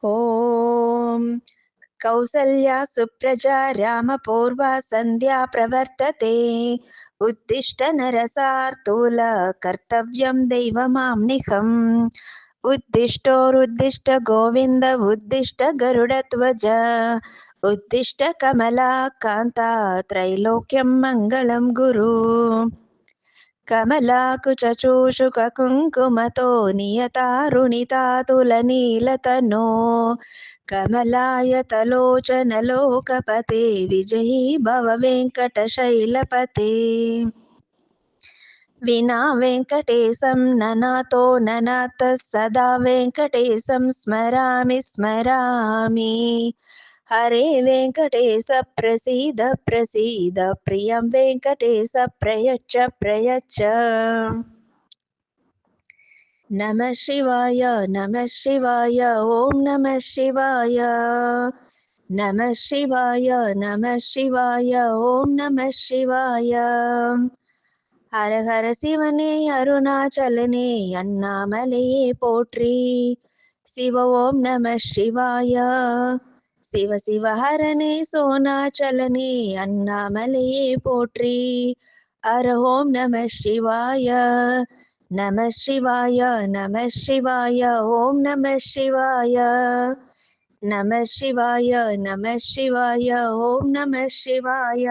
ಓಂ ಕೌಸಲ್ಯಾ ಸುಪ್ರಜಾ ರಾಮಪೂರ್ವಾ ಸಂಧ್ಯಾ ಪ್ರವರ್ತತೆ ಉದ್ದಿಷ್ಟ ನರಸಾರ್ತೂಲ ಕರ್ತವ್ಯಂ ದೈವಮಾಮ್ನಿಕಂ ಉದ್ದಿಷ್ಟೋರುದ್ದಿಷ್ಟ ಗೋವಿಂದ ಉದ್ದಿಷ್ಟ ಗರುಡಧ್ವಜ ಉದ್ದಿಷ್ಟ ಕಮಲಾ ಕಾಂತ ತ್ರೈಲೋಕ್ಯಂ ಮಂಗಳಂ ಗುರು ಕಮಲಾಕುಚೂಷುಕ ಕುಂಕುಮತೋ ನಿಯತಾರುಣಿತಾತುಲನೀಲತನೋ ಕಮಲಾಯತಲೋಚನ ಲೋಕಪತೆ ವಿಜಯೀ ಭವ ವೆಂಕಟಶೈಲಪತೆ ವಿನಾ ವೆಂಕಟೇಶಂ ನನಾತೋ ನನಾತಃ ಸದಾ ವೆಂಕಟೇಶಂ ಸ್ಮರಾಮಿ ಸ್ಮರಾಮಿ ಹರೇ ವೆಂಕಟೇಶ ಪ್ರಸೀದ ಪ್ರಸೀದ ಪ್ರಿಯಂ ವೆಂಕಟೇಶ ಪ್ರಯಚ್ಛ ಪ್ರಯಚ್ಛ. ನಮಃ ಶಿವಾಯ ನಮಃ ಶಿವಾಯ ಓಂ ನಮಃ ಶಿವಾಯ ನಮಃ ಶಿವಾಯ ನಮಃ ಶಿವಾಯ ಓಂ ನಮಃ ಶಿವಾಯ. ஹர ஹர சிவனே அருணாச்சலனே அண்ணாமலையே போற்றி. சிவ ஓம் நம சிவாய. சிவ சிவ ஹரனே சோனாச்சலனே அண்ணாமலையே போற்றி. ஹர ஓம் நம சிவாய. நம சிவாய நம சிவாய ஓம் நம சிவாய. நம சிவாய நம சிவாய ஓம் நம சிவாய.